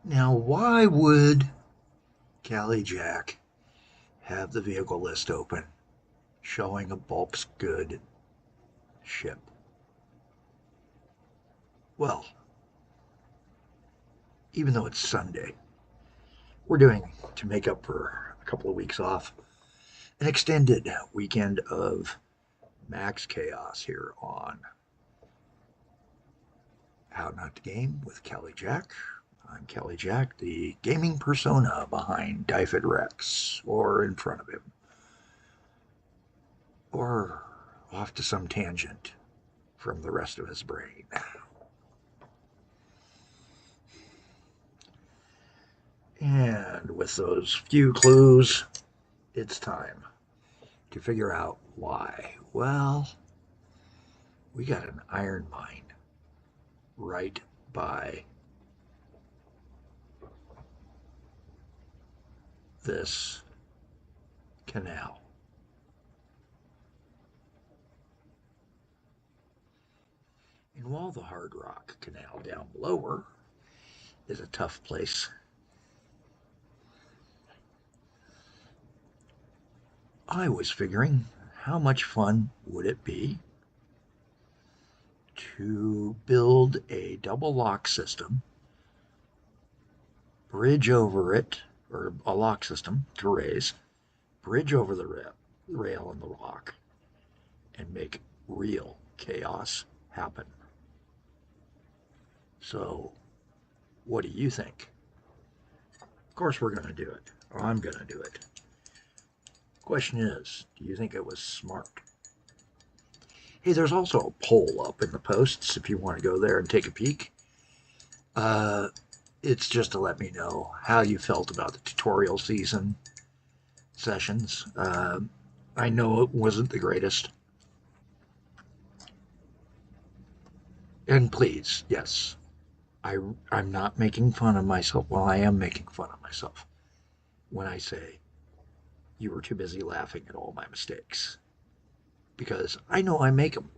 Now, why would Callie Jack have the vehicle list open showing a bulk's good ship? Well, even though it's Sunday, we're doing, to make up for a couple of weeks off, an extended weekend of max chaos here on How Not to Game with Callie Jack. I'm Callie Jack, the gaming persona behind Dyfed Rex, or in front of him, or off to some tangent from the rest of his brain. And with those few clues, it's time to figure out why. Well, we got an iron mine right by this canal. And while the Hard Rock Canal down below her is a tough place, I was figuring how much fun would it be to build a double lock system, bridge over it, or a lock system to raise, bridge over the rail and the lock, and make real chaos happen. So, what do you think? Of course, we're going to do it, or I'm going to do it. Question is, do you think it was smart? Hey, there's also a poll up in the posts if you want to go there and take a peek. It's just to let me know how you felt about the tutorial season sessions. I know it wasn't the greatest. And please, yes, I'm not making fun of myself. Well, I am making fun of myself when I say you were too busy laughing at all my mistakes. Because I know I make them.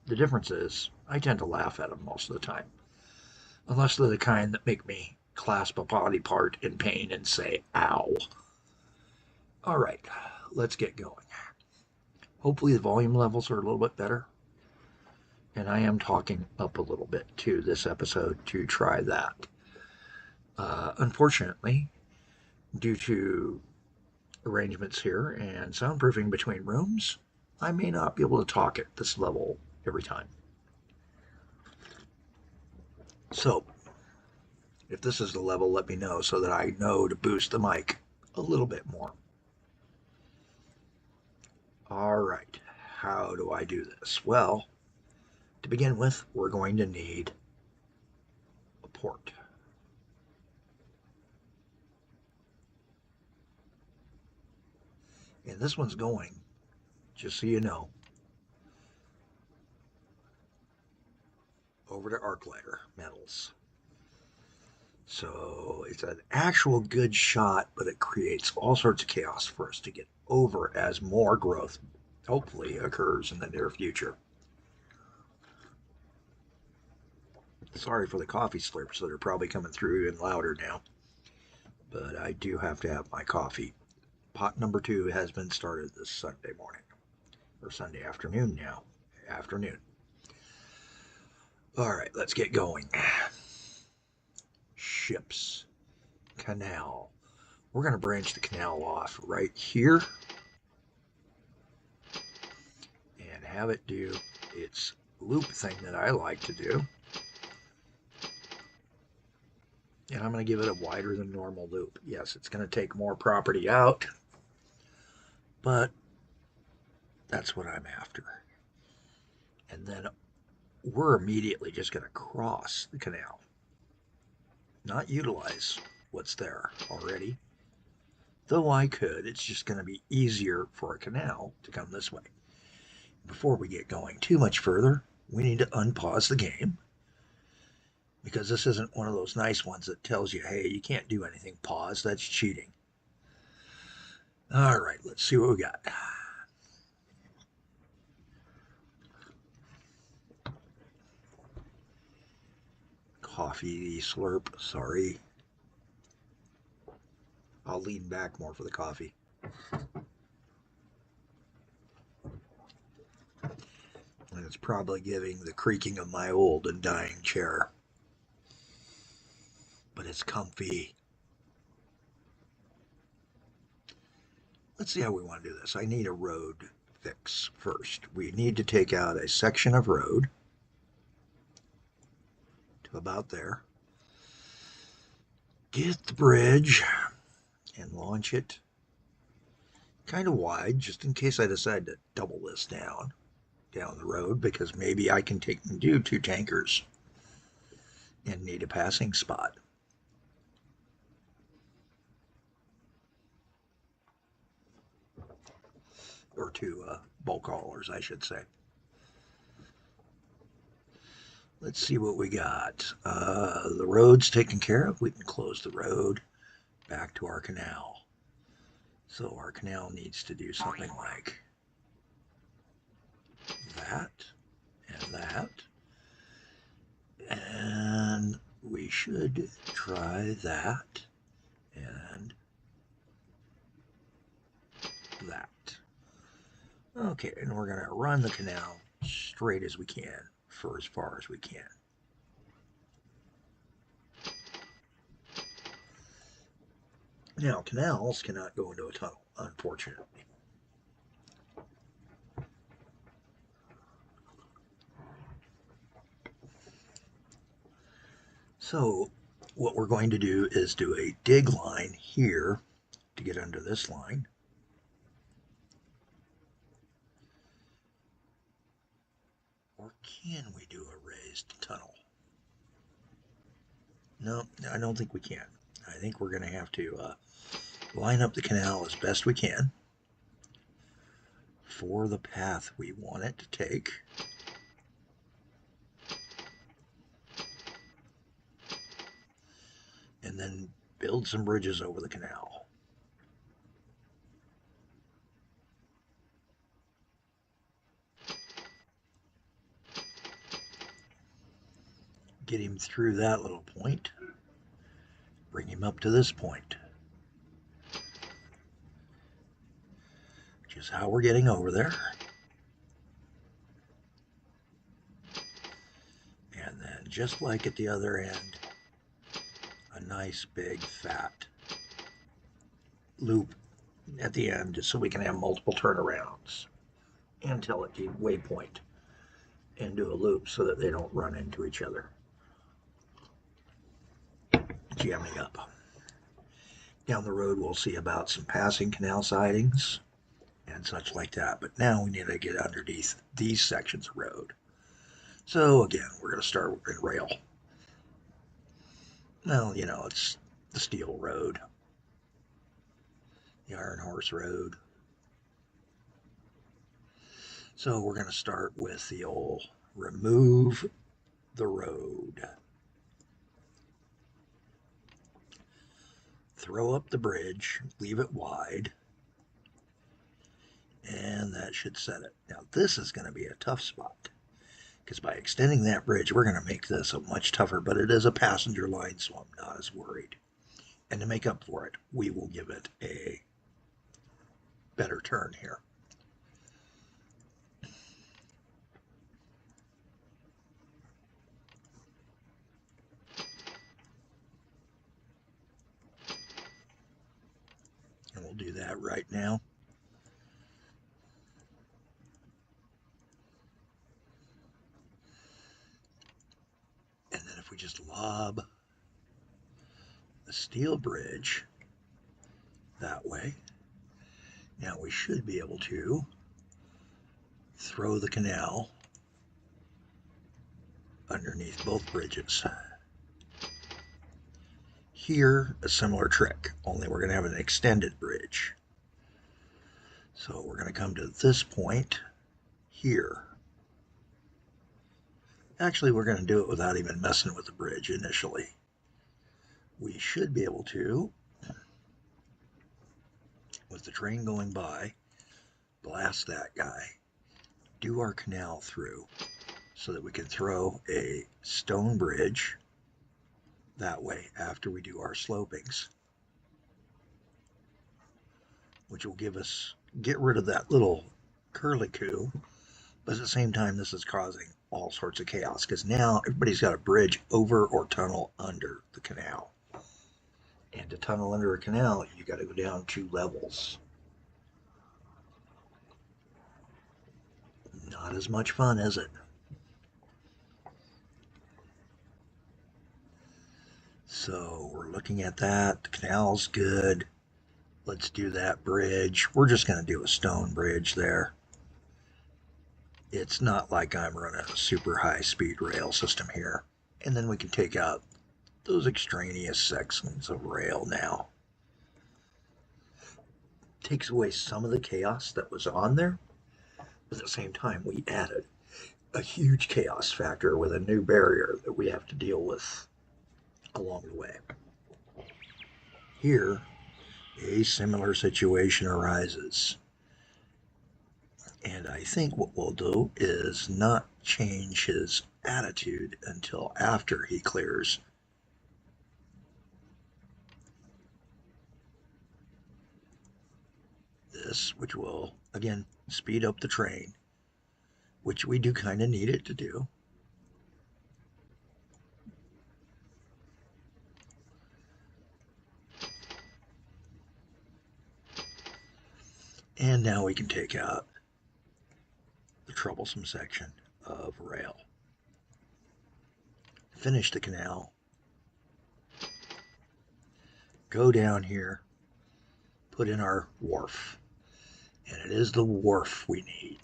The difference is I tend to laugh at them most of the time. Unless they're the kind that make me clasp a body part in pain and say, ow. All right, let's get going. Hopefully the volume levels are a little bit better. And I am talking up a little bit to this episode to try that. Unfortunately, due to arrangements here and soundproofing between rooms, I may not be able to talk at this level every time. So, if this is the level, let me know so that I know to boost the mic a little bit more. All right, how do I do this? Well, to begin with, we're going to need a port. And this one's going, just so you know, over to Arclighter Metals. So it's an actual good shot, but it creates all sorts of chaos for us to get over as more growth hopefully occurs in the near future. Sorry for the coffee slurps that are probably coming through even louder now, but I do have to have my coffee. Pot number 2 has been started this Sunday morning, or Sunday afternoon now. Afternoon. All right, let's get going. Ships. Canal. We're going to branch the canal off right here and have it do its loop thing that I like to do. And I'm going to give it a wider than normal loop. Yes, it's going to take more property out, but that's what I'm after. And then we're immediately just going to cross the canal, not utilize what's there already. Though I could, it's just going to be easier for a canal to come this way. Before we get going too much further, we need to unpause the game, because this isn't one of those nice ones that tells you, hey, you can't do anything, pause, that's cheating. All right, let's see what we got. coffee slurp, sorry. I'll lean back more for the coffee. And it's probably giving the creaking of my old and dying chair. But it's comfy. Let's see how we want to do this. I need a road fix first. We need to take out a section of road to about there. Get the bridge and launch it kind of wide, just in case I decide to double this down the road, because maybe I can take and do 2 tankers and need a passing spot. Or 2 bulk haulers, I should say. Let's see what we got. The road's taken care of. We can close the road back to our canal. So our canal needs to do something like that and that. And we should try that and that. Okay, and we're going to run the canal straight as we can for as far as we can. Now, canals cannot go into a tunnel, unfortunately. So what we're going to do is do a dig line here to get under this line. Or can we do a raised tunnel? No, I don't think we can. I think we're going to have to line up the canal as best we can for the path we want it to take. And then build some bridges over the canal. Get him through that little point. Bring him up to this point. Which is how we're getting over there. And then just like at the other end, a nice big fat loop at the end so we can have multiple turnarounds until at the waypoint and do a loop so that they don't run into each other, jamming up. Down the road we'll see about some passing canal sidings and such like that, but now we need to get underneath these sections of road. So again, we're going to start in rail. Well, you know, it's the steel road, the Iron Horse Road. So we're going to start with the old remove the road. Throw up the bridge, leave it wide, and that should set it. Now this is going to be a tough spot, because by extending that bridge, we're going to make this a much tougher, but it is a passenger line, so I'm not as worried. And to make up for it, we will give it a better turn here. And we'll do that right now. And then if we just lob the steel bridge that way, now we should be able to throw the canal underneath both bridges. Here, a similar trick, only we're going to have an extended bridge. So we're going to come to this point here. Actually, we're going to do it without even messing with the bridge initially. We should be able to, with the train going by, blast that guy, do our canal through so that we can throw a stone bridge that way after we do our slopings, which will get rid of that little curlicue. But at the same time, this is causing all sorts of chaos because now everybody's got a bridge over or tunnel under the canal. And to tunnel under a canal, you got to go down 2 levels. Not as much fun, is it? So we're looking at that. The canal's good. Let's do that bridge. We're just going to do a stone bridge there. It's not like I'm running a super high speed rail system here. And then we can take out those extraneous sections of rail now. Takes away some of the chaos that was on there. But at the same time, we added a huge chaos factor with a new barrier that we have to deal with along the way. Here, a similar situation arises. And I think what we'll do is not change his attitude until after he clears this, which will, again, speed up the train, which we do kind of need it to do. And now we can take out the troublesome section of rail. Finish the canal. Go down here, put in our wharf. And it is the wharf we need.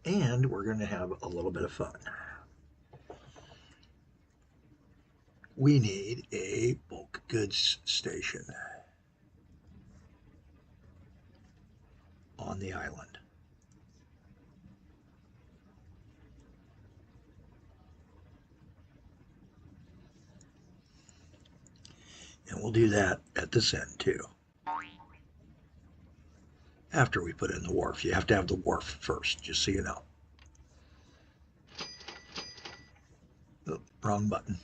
And we're going to have a little bit of fun. We need a bulk goods station on the island. And we'll do that at this end too. After we put in the wharf. You have to have the wharf first, just so you know. Oh, wrong button.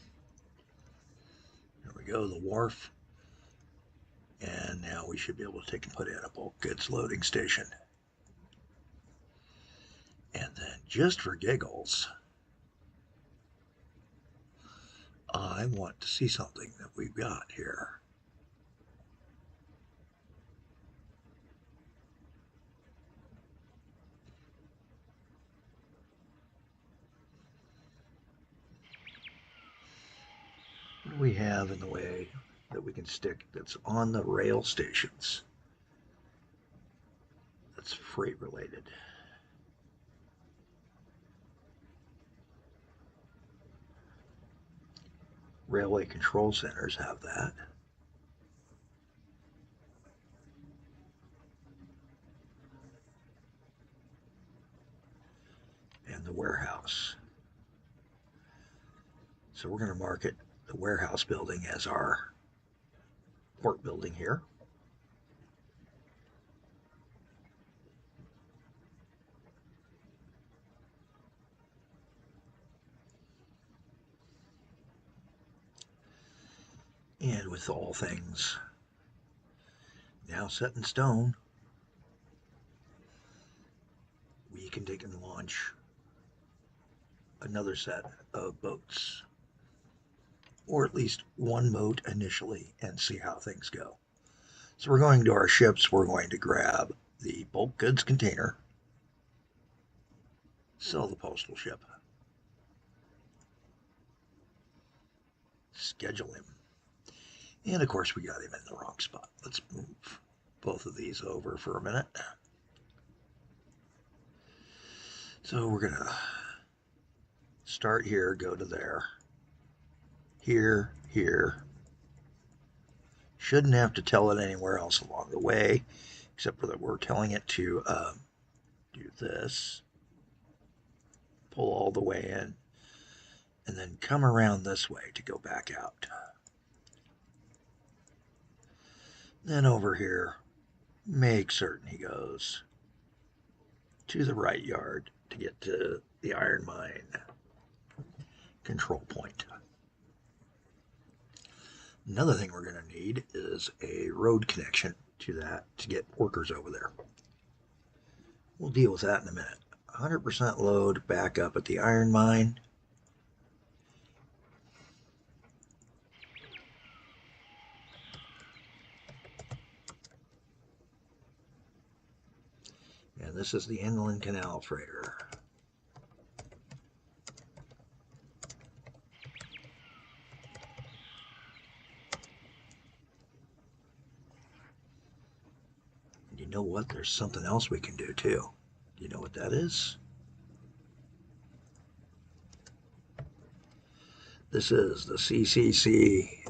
There we go, the wharf. And now we should be able to take and put in a bulk goods loading station. And then just for giggles, I want to see something that we've got here. What do we have in the way that we can stick that's on the rail stations? That's freight related. Railway control centers have that. And the warehouse. So we're going to market the warehouse building as our port building here. And with all things now set in stone, we can take and launch another set of boats, or at least one boat initially, and see how things go. So we're going to our ships. We're going to grab the bulk goods container, sell the postal ship, schedule him. And of course, we got him in the wrong spot. Let's move both of these over for a minute. So we're going to start here, go to there. Here, here. Shouldn't have to tell it anywhere else along the way, except for that we're telling it to do this. Pull all the way in, and then come around this way to go back out. Then over here, make certain he goes to the right yard to get to the iron mine control point. Another thing we're going to need is a road connection to that to get workers over there. We'll deal with that in a minute. 100% load back up at the iron mine. And this is the inland canal freighter. And you know what? There's something else we can do too. You know what that is? This is the CCCS.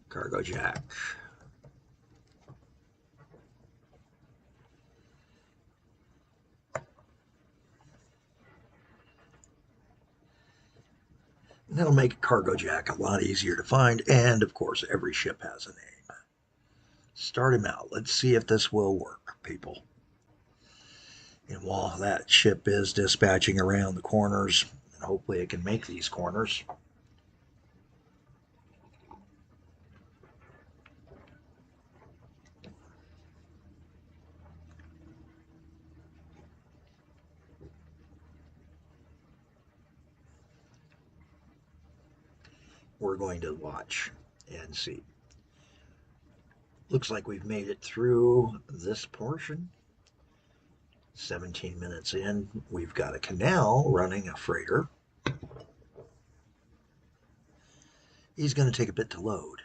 Cargo jack. And that'll make a cargo jack a lot easier to find, and of course every ship has a name. Start him out. Let's see if this will work, people. And while that ship is dispatching around the corners, and hopefully it can make these corners, we're going to watch and see. Looks like we've made it through this portion. 17 minutes in, we've got a canal running a freighter. He's going to take a bit to load.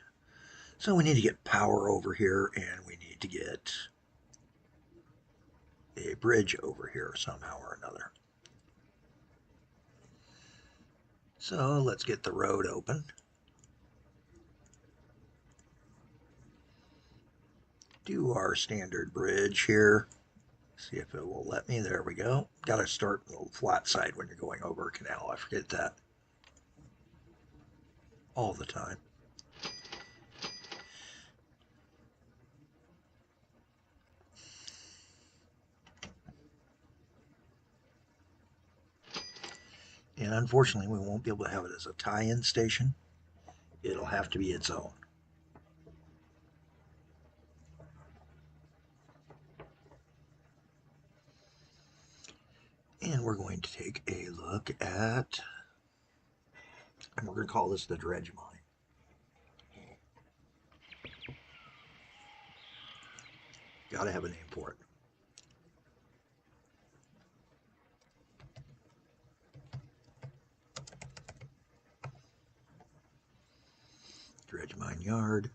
So we need to get power over here, and we need to get a bridge over here somehow or another. So let's get the road open. Do our standard bridge here. See if it will let me. There we go. Got to start a little flat side when you're going over a canal. I forget that all the time. And unfortunately, we won't be able to have it as a tie-in station. It'll have to be its own. And we're going to take a look at, and we're going to call this the Dredge mine. Got to have a name for it. Dredge mine yard.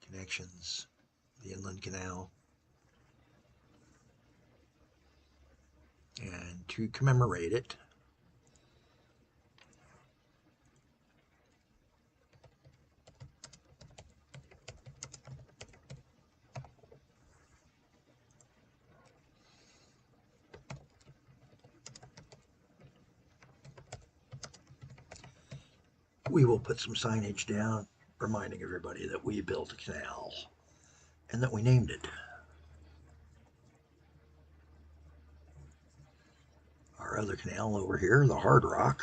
Connections. The inland canal. And to commemorate it, we will put some signage down reminding everybody that we built a canal and that we named it. Our other canal over here, the Hard Rock.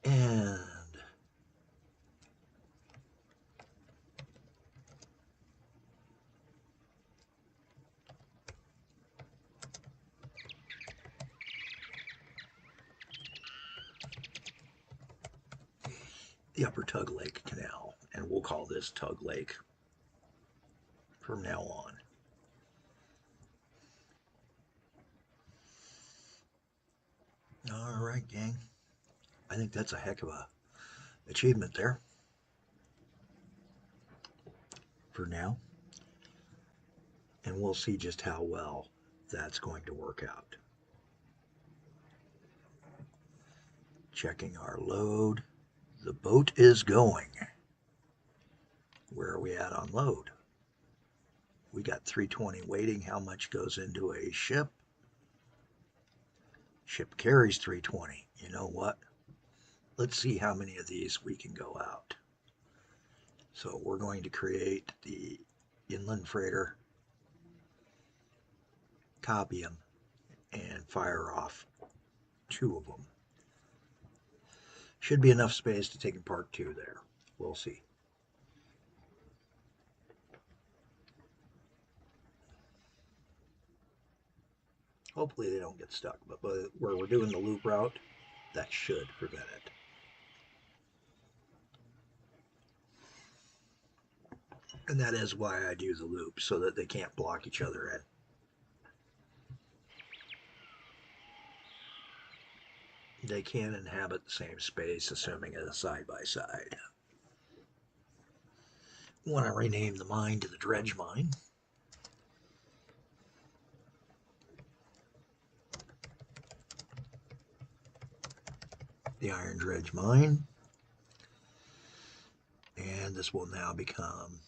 And the Upper Tug Lake Canal, and we'll call this Tug Lake from now on. All right, gang. I think that's a heck of a achievement there for now. and we'll see just how well that's going to work out. Checking our load. The boat is going. Where are we at on load? We got 320 waiting. How much goes into a ship? Ship carries 320. You know what? Let's see how many of these we can go out. So we're going to create the inland freighter, copy them, and fire off 2 of them. Should be enough space to take apart 2 there. We'll see. Hopefully they don't get stuck, but where we're doing the loop route, that should prevent it. And that is why I do the loop, so that they can't block each other in. They can inhabit the same space, assuming it is side by side. Want to rename the mine to the Dredge mine. The Iron Dredge mine. And this will now become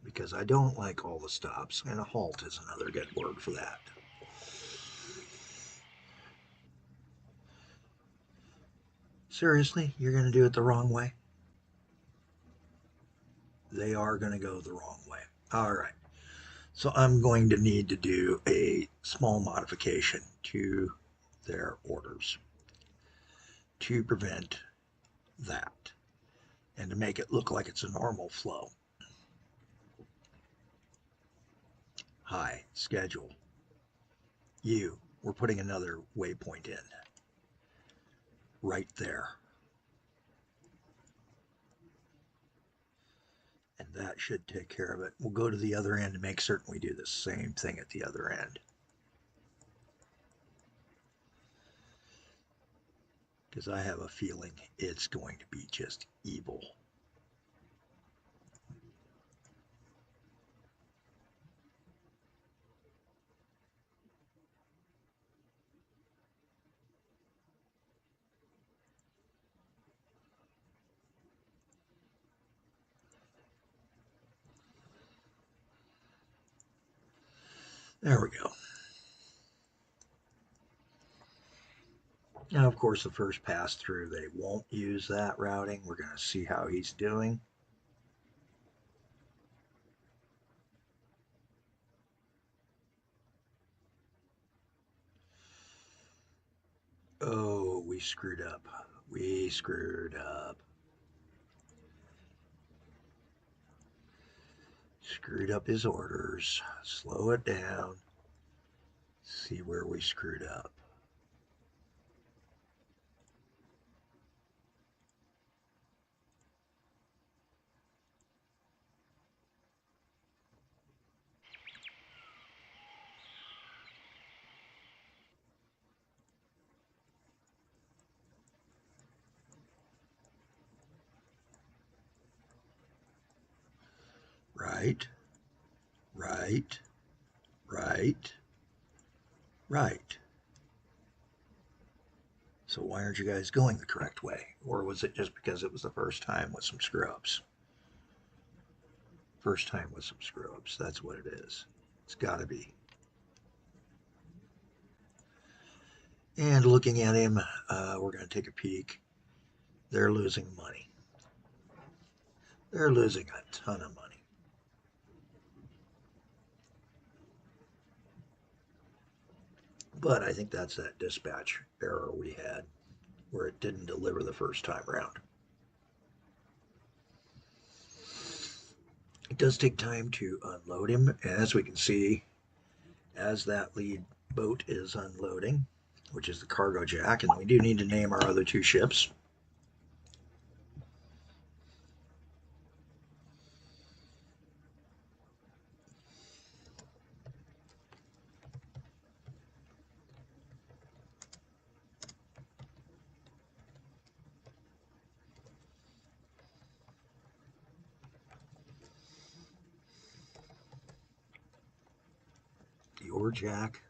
because I don't like all the stops, and a halt is another good word for that. Seriously, you're going to do it the wrong way? They are going to go the wrong way. All right. So I'm going to need to do a small modification to their orders to prevent that and to make it look like it's a normal flow. Hi, schedule. We're putting another waypoint in right there. And that should take care of it. We'll go to the other end and make certain we do the same thing at the other end. Because I have a feeling it's going to be just evil. There we go. Now, of course, the first pass through, they won't use that routing. We're going to see how he's doing. Oh, we screwed up. We screwed up. Screwed up his orders. Slow it down. See where we screwed up. Right, right, right, right. So why aren't you guys going the correct way? Or was it just because it was the first time with some screw-ups? First time with some screw-ups. That's what it is. It's got to be. And looking at him, we're going to take a peek. They're losing money. They're losing a ton of money. But I think that's that dispatch error we had where it didn't deliver the first time around. It does take time to unload him, as we can see, as that lead boat is unloading, which is the cargo jack, and we do need to name our other 2 ships. or Jack.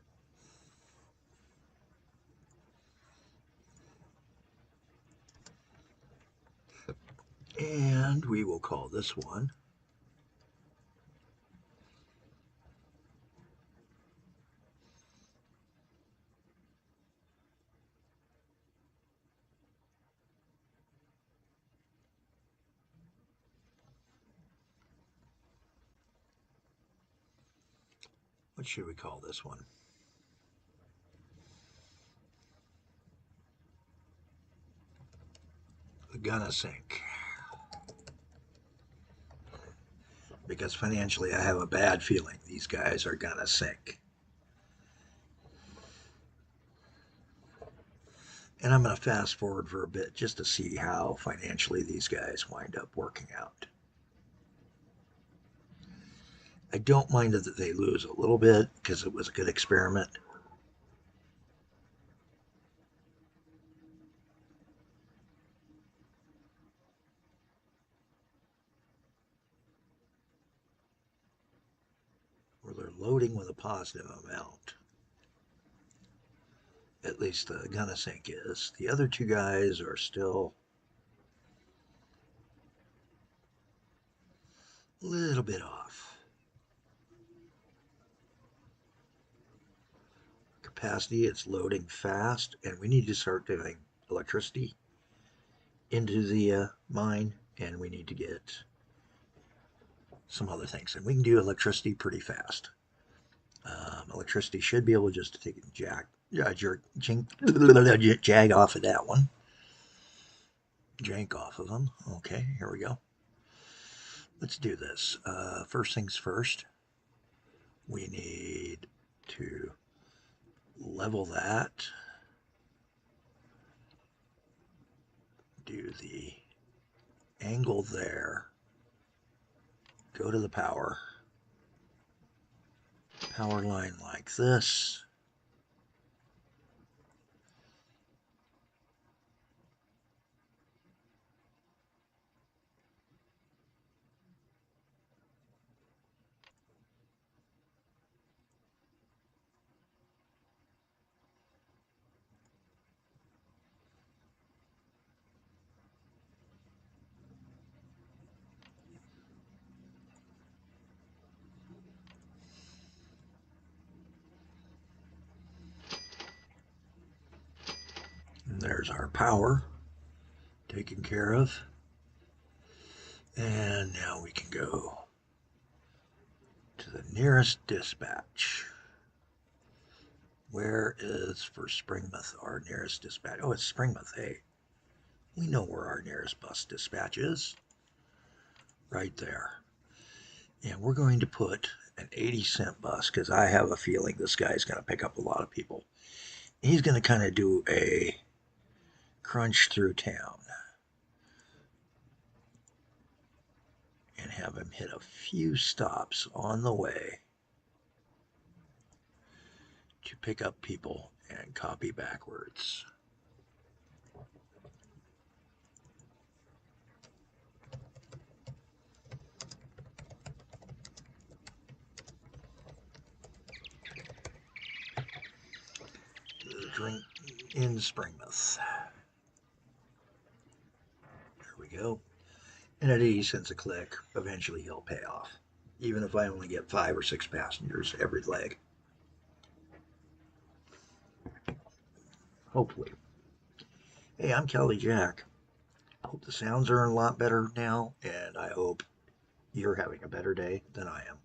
And we will call this one what should we call this one? Gonna sink. Because financially I have a bad feeling these guys are gonna sink. And I'm going to fast forward for a bit just to see how financially these guys wind up working out. I don't mind that they lose a little bit because it was a good experiment. Where they're loading with a positive amount. At least the gonna sink is. The other two guys are still a little bit off. Capacity, it's loading fast, and we need to start doing electricity into the mine, and we need to get some other things. And we can do electricity pretty fast. Electricity should be able just to take a jag off of that one. Jank off of them. Okay, here we go. Let's do this. First things first, we need to level that. Do the angle there. Go to the power line like this. And there's our power taken care of. And now we can go to the nearest dispatch. Where is for Springmouth our nearest dispatch? Oh, it's Springmouth. Hey, we know where our nearest bus dispatch is. Right there. And we're going to put an 80-cent bus because I have a feeling this guy's going to pick up a lot of people. He's going to kind of do a crunch through town and have him hit a few stops on the way to pick up people and copy backwards. Drink in Springmouth. There we go. And at 80 cents a click, eventually he'll pay off. Even if I only get 5 or 6 passengers every leg. Hopefully. Hey, I'm Kelly Jack. I hope the sounds are a lot better now, and I hope you're having a better day than I am.